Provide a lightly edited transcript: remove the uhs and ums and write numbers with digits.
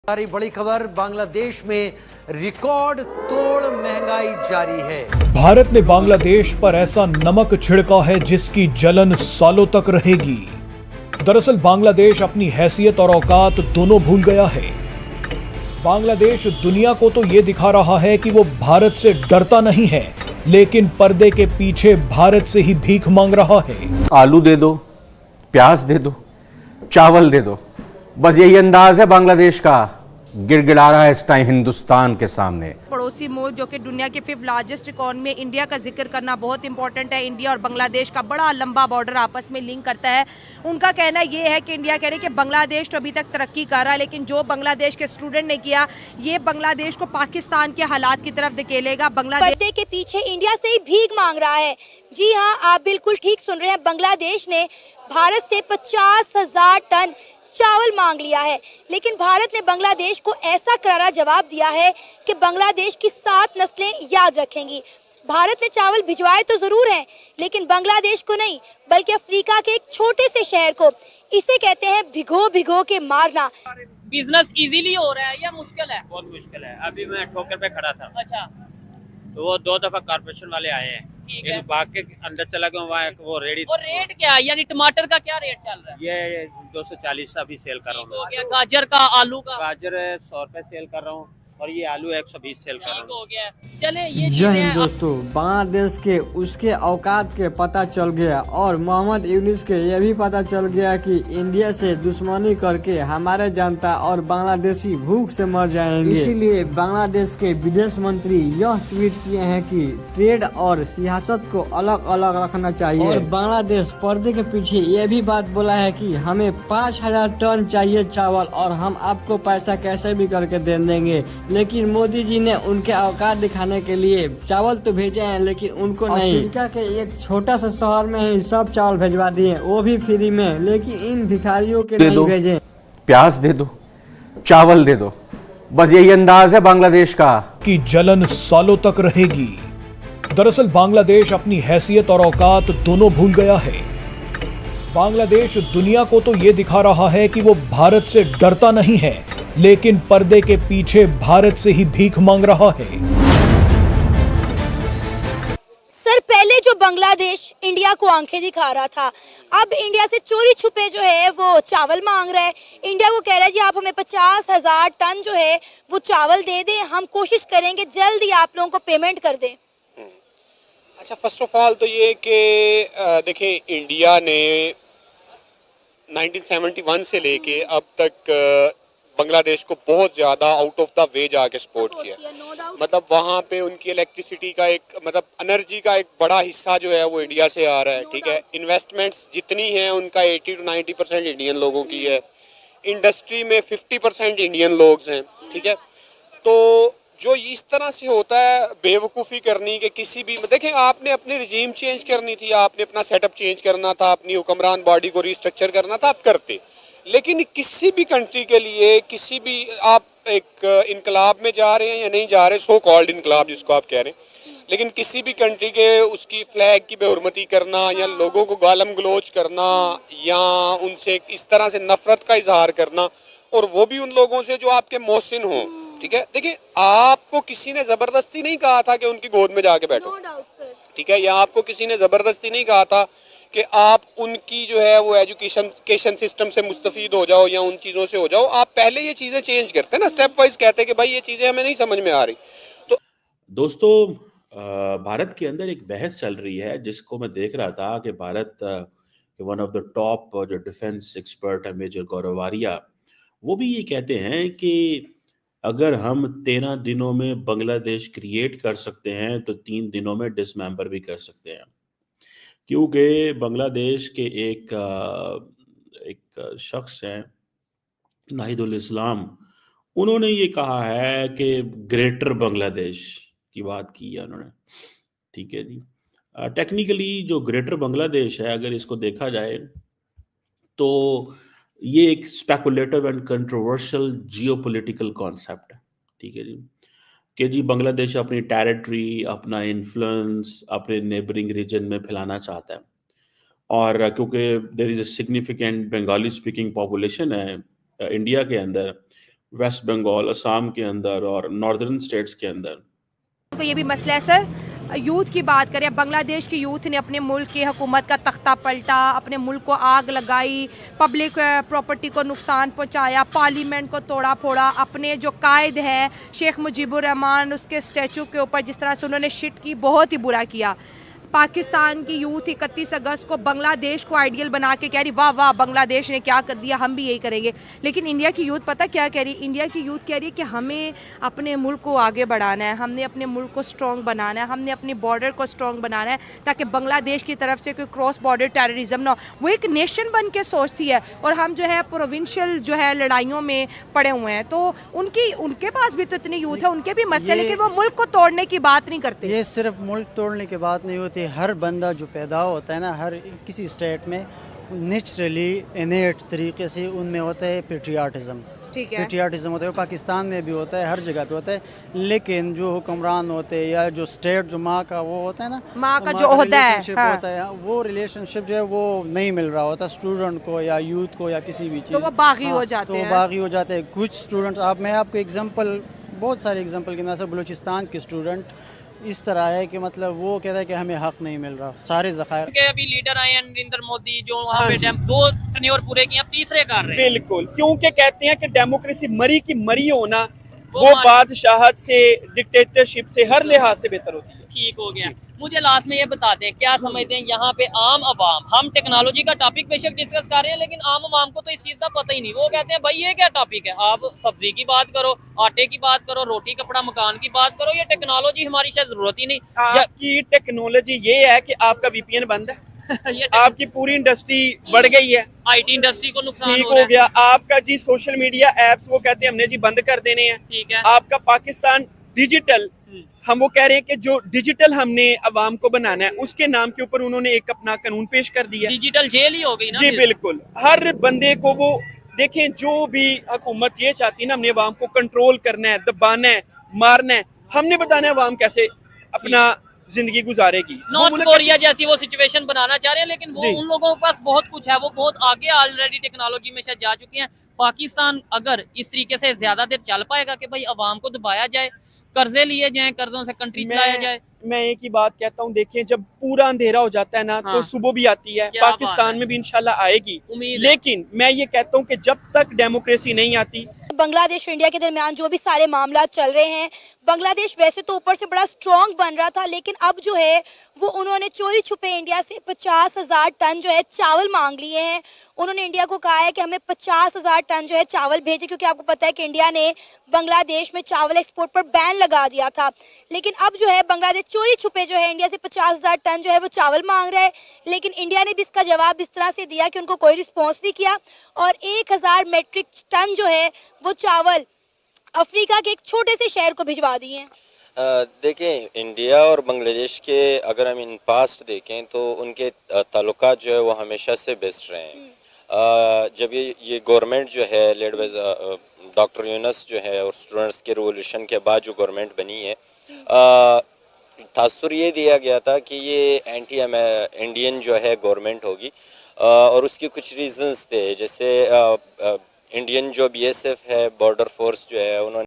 सारी बड़ी खबर, बांग्लादेश में रिकॉर्ड तोड़ महंगाई जारी है। भारत ने बांग्लादेश पर ऐसा नमक छिड़का है जिसकी जलन सालों तक रहेगी। दरअसल बांग्लादेश अपनी हैसियत और औकात दोनों भूल गया है। बांग्लादेश दुनिया को तो ये दिखा रहा है कि वो भारत से डरता नहीं है, लेकिन पर्दे के पीछे भारत से ही भीख मांग रहा है। आलू दे दो, प्याज दे दो, चावल दे दो, बस यही अंदाज है बांग्लादेश का। गिड़गिड़ा रहा है इस टाइम हिंदुस्तान के सामने। पड़ोसी मुल्क जो कि दुनिया के 5th लार्जेस्ट इकोनॉमी है, इंडिया का जिक्र करना बहुत इंपॉर्टेंट है। इंडिया और बांग्लादेश का बड़ा लंबा बॉर्डर आपस में लिंक करता है। उनका कहना ये है कि इंडिया कह रही है कि बांग्लादेश तो अभी तक तरक्की कर रहा है, लेकिन जो बांग्लादेश के स्टूडेंट ने किया, ये बांग्लादेश को पाकिस्तान के हालात की तरफ धकेलेगा। बांग्लादेश पर्दे के पीछे इंडिया से ही भीख मांग रहा है। जी हाँ, आप बिल्कुल ठीक सुन रहे हैं। बांग्लादेश ने भारत से 50,000 टन चावल मांग लिया है, लेकिन भारत ने बांग्लादेश को ऐसा करारा जवाब दिया है कि बांग्लादेश की 7 नस्लें याद रखेंगी। भारत ने चावल भिजवाए तो जरूर हैं, लेकिन बांग्लादेश को नहीं, बल्कि अफ्रीका के एक छोटे से शहर को। इसे कहते हैं भिगो भिगो के मारना। बिजनेस इजीली हो रहा है या मुश्किल है? बहुत मुश्किल है। अभी मैं ठोकर पे खड़ा था, अच्छा, तो वो 2 दफा कारपोरेशन वाले आए हैं, ठीक है। एक भाग के अंदर चला गया, वहाँ वो रेडी। और रेट क्या है, यानी टमाटर का क्या रेट चल रहा है? ये 240 अभी सेल कर रहा ठीक हो हूँ। गया। गाजर का, आलू का? गाजर 100 रुपए सेल कर रहा हूँ, और ये आलू 120 सेल कर रहा ठीक हूँ। हो गया। चले ये जय चीजें हिंद दोस्तों, बांग्लादेश के उसके औकात के पता चल गया और मोहम्मद यूनिस के ये भी पता चल गया कि इंडिया से दुश्मनी करके हमारे जनता और बांग्लादेशी भूख से मर जाएंगे। इसीलिए बांग्लादेश के विदेश मंत्री यह ट्वीट किए हैं कि ट्रेड और सियासत को अलग अलग रखना चाहिए। और बांग्लादेश पर्दे के पीछे ये भी बात बोला है कि हमें 5,000 टन चाहिए चावल और हम आपको पैसा कैसे भी करके दे देंगे। लेकिन मोदी जी ने उनके औकात दिखाने के लिए चावल तो भेजे हैं, लेकिन उनको नहीं। अफ्रीका के एक छोटा सा शहर में ही सब चावल भेजवा दिए, वो भी फ्री में, लेकिन इन भिखारियों के नहीं भेजे। प्याज दे दो, चावल दे दो, बस यही अंदाज है बांग्लादेश का। की जलन सालों तक रहेगी। दरअसल बांग्लादेश अपनी हैसियत और औकात दोनों भूल गया है। बांग्लादेश दुनिया को तो ये दिखा रहा है कि वो भारत से डरता नहीं है, लेकिन पर्दे के पीछे भारत से ही भीख मांग रहा है। सर, पहले जो बांग्लादेश इंडिया को आंखें दिखा रहा था, अब इंडिया से चोरी छुपे जो है वो चावल मांग रहा है। इंडिया को कह रहा है जी आप हमें 50,000 टन जो है वो चावल दे दें, हम कोशिश करेंगे जल्द ही आप लोगों को पेमेंट कर दें। अच्छा, फर्स्ट ऑफ ऑल तो ये कि देखिए, इंडिया ने 1971 से लेके अब तक बांग्लादेश को बहुत ज़्यादा आउट ऑफ द वे जाके सपोर्ट किया। मतलब वहाँ पे उनकी इलेक्ट्रिसिटी का एक, मतलब एनर्जी का एक बड़ा हिस्सा जो है वो इंडिया से आ रहा है। ठीक है, इन्वेस्टमेंट्स जितनी हैं उनका 80 to 90% इंडियन लोगों की है। इंडस्ट्री में 50% इंडियन लोग हैं। ठीक है, तो जो इस तरह से होता है बेवकूफ़ी करनी कि किसी भी, देखें, आपने अपनी रिजीम चेंज करनी थी, आपने अपना सेटअप चेंज करना था, अपनी हुक्मरान बॉडी को रिस्ट्रक्चर करना था, आप करते। लेकिन किसी भी कंट्री के लिए, किसी भी, आप एक इनकलाब में जा रहे हैं या नहीं जा रहे, सो कॉल्ड इनकलाब जिसको आप कह रहे हैं, लेकिन किसी भी कंट्री के उसकी फ्लैग की बेहुरमती करना या लोगों को गालम गलोच करना या उनसे इस तरह से नफरत का इजहार करना, और वो भी उन लोगों से जो आपके मोहसिन हों। ठीक है, देखिए, आपको किसी ने ज़बरदस्ती नहीं कहा था कि उनकी गोद में जाके बैठो। ठीक है, या आपको किसी ने ज़बरदस्ती नहीं कहा था कि आप उनकी जो है वो एजुकेशन सिस्टम से मुस्तफ़ीद हो जाओ या उन चीज़ों से हो जाओ। आप पहले ये चीज़ें चेंज करते हैं ना, स्टेप वाइज कहते हैं कि भाई ये चीज़ें हमें नहीं समझ में आ रही। तो दोस्तों, भारत के अंदर एक बहस चल रही है जिसको मैं देख रहा था कि Bharat one of the top जो डिफेंस एक्सपर्ट है मेजर गौरव आर्या, वो भी ये कहते हैं कि अगर हम 13 दिनों में बांग्लादेश क्रिएट कर सकते हैं तो 3 दिनों में डिसमेंबर भी कर सकते हैं। क्योंकि बांग्लादेश के एक शख्स हैं, नाहिदुल इस्लाम, उन्होंने ये कहा है कि ग्रेटर बांग्लादेश की बात की है उन्होंने। ठीक है जी, टेक्निकली जो ग्रेटर बांग्लादेश है, अगर इसको देखा जाए तो ये एक speculative and controversial geopolitical concept है। ठीक है जी, कि जी बांग्लादेश अपनी टेरिटरी, अपना इन्फ्लुएंस अपने नेबरिंग रीजन में फैलाना चाहता है, और क्योंकि there is a significant Bengali speaking population है इंडिया के अंदर, वेस्ट बंगाल, असम के अंदर और नॉर्दर्न स्टेट्स के अंदर। तो ये भी मसला है सर। यूथ की बात करें, बांग्लादेश की यूथ ने अपने मुल्क की हुकूमत का तख्ता पलटा, अपने मुल्क को आग लगाई, पब्लिक प्रॉपर्टी को नुकसान पहुंचाया, पार्लियामेंट को तोड़ा फोड़ा, अपने जो कायद हैं शेख मुजीबुर रहमान उसके स्टैचू के ऊपर जिस तरह से उन्होंने शिट की, बहुत ही बुरा किया। पाकिस्तान की यूथ 31 अगस्त को बांग्लादेश को आइडियल बना के कह रही वाह वाह बांग्लादेश ने क्या कर दिया, हम भी यही करेंगे। लेकिन इंडिया की यूथ पता क्या कह रही? इंडिया की यूथ कह रही है कि हमें अपने मुल्क को आगे बढ़ाना है, हमने अपने मुल्क को स्ट्रॉन्ग बनाना है, हमने अपने बॉर्डर को स्ट्रॉन्ग बनाना है ताकि बांग्लादेश की तरफ से कोई क्रॉस बॉर्डर टेररिज्म ना हो। वो एक नेशन बन के सोचती है और हम जो है प्रोविंशियल जो है लड़ाइयों में पड़े हुए हैं। तो उनके पास भी तो इतनी यूथ है, उनके भी मसले, लेकिन वो मुल्क को तोड़ने की बात नहीं करते। ये सिर्फ मुल्क तोड़ने की बात नहीं होती। हर बंदा जो पैदा होता है ना, हर किसी स्टेट में नेचुरली इनेट तरीके से उनमें होता है पेट्रियाटिज्म। ठीक है, पेट्रियाटिज्म होता है, पाकिस्तान में भी होता है, हर जगह पे होता है। लेकिन जो हुक्मरान होते हैं या जो स्टेट जो माँ का वो होता है ना, माँ का जो होता है, हाँ। होता है, वो रिलेशनशिप जो है वो नहीं मिल रहा होता स्टूडेंट को या यूथ को या किसी भी चीज़, तो वो बागी हो जाते हैं। हैं। बागी हो जाते हैं कुछ स्टूडेंट। मैं आपको एग्जांपल, बहुत सारे एग्जांपल गिना सकता। बलूचिस्तान के स्टूडेंट इस तरह है कि मतलब वो कहता है कि हमें हक नहीं मिल रहा, सारे ज़खायर के अभी लीडर आए हैं नरेंद्र मोदी जो वहाँ पे दो टर्न्योर पूरे किए, अब तीसरे कर रहे हैं। बिल्कुल, क्योंकि कहते हैं कि डेमोक्रेसी मरी की मरी होना वो बादशाहत से, डिक्टेटरशिप से, हर लिहाज से बेहतर होती है। ठीक हो गया। मुझे लास्ट में ये बता दें, क्या समझते हैं यहाँ पे आम आवाम, हम टेक्नोलॉजी का टॉपिक बेशक डिस्कस कर रहे हैं लेकिन आम आवाम को तो इस चीज का पता ही नहीं। वो कहते हैं भाई ये क्या टॉपिक है, आप सब्जी की बात करो, आटे की बात करो, रोटी कपड़ा मकान की बात करो, ये टेक्नोलॉजी हमारी शायद जरूरत ही नहीं। आपकी टेक्नोलॉजी ये है कि आपका VPN बंद है आपकी पूरी इंडस्ट्री बढ़ गई है, IT इंडस्ट्री को नुकसान ठीक हो गया। आपका जी सोशल मीडिया एप्स वो कहते हैं हमने जी बंद कर देने हैं। ठीक है, आपका पाकिस्तान डिजिटल, हम वो कह रहे हैं कि जो डिजिटल हमने अवाम को बनाना है उसके नाम के ऊपर उन्होंने एक अपना कानून पेश कर दिया। डिजिटल जेल ही हो गई ना। जी बिल्कुल, हर बंदे को वो देखें, जो भी हुकूमत ये चाहती है ना, हमने अवाम को कंट्रोल करना है, दबाना है, मारना है, हमने बताना है अवाम कैसे अपना जिंदगी गुजारेगी। नॉर्थ कोरिया जैसी वो सिचुएशन बनाना चाह रहे हैं, लेकिन वो उन लोगों के पास बहुत कुछ है, वो बहुत आगे ऑलरेडी टेक्नोलॉजी में शायद जा चुकी हैं। पाकिस्तान अगर इस तरीके से ज्यादा देर चल पाएगा कि भाई अवाम को दबाया जाए, कर्जे लिए जाएं, कर्जों से कंट्री चलाया जाए। मैं एक ही बात कहता हूँ, देखें जब पूरा अंधेरा हो जाता है ना, तो सुबह भी आती है। पाकिस्तान में भी इंशाल्लाह आएगी, लेकिन मैं ये कहता हूँ कि जब तक डेमोक्रेसी नहीं आती। बांग्लादेश और इंडिया के दरमियान जो भी सारे मामला चल रहे हैं, बांग्लादेश वैसे तो ऊपर से बड़ा स्ट्रॉन्ग बन रहा था, लेकिन अब जो है वो उन्होंने चोरी छुपे इंडिया से 50,000 टन जो है चावल मांग लिए हैं। उन्होंने इंडिया को कहा है कि हमें 50,000 टन जो है चावल भेजे, क्योंकि आपको पता है कि इंडिया ने बांग्लादेश में चावल एक्सपोर्ट पर बैन लगा दिया था। लेकिन अब जो है बांग्लादेश चोरी छुपे जो है इंडिया से 50,000 टन जो है वो चावल मांग रहा है, लेकिन इंडिया ने भी इसका जवाब इस तरह से दिया कि उनको कोई रिस्पॉन्स नहीं किया और 1,000 मेट्रिक टन जो है वो चावल अफ्रीका के एक छोटे से शहर को भिजवा दिए हैं। देखें, इंडिया और बांग्लादेश के अगर हम इन पास्ट देखें तो उनके ताल्लुकात जो है वो हमेशा से बेस्ट रहे हैं। जब ये गवर्नमेंट जो है लेड बाय डॉक्टर यूनस जो है और स्टूडेंट्स के रिवोल्यूशन के बाद जो गवर्नमेंट बनी है, तासुर ये दिया गया था कि ये एंटी इंडियन जो है गवर्नमेंट होगी, और उसके कुछ रीजंस थे, जैसे इंडियन जो BSF है, बॉर्डर फोर्स जो है, उन्होंने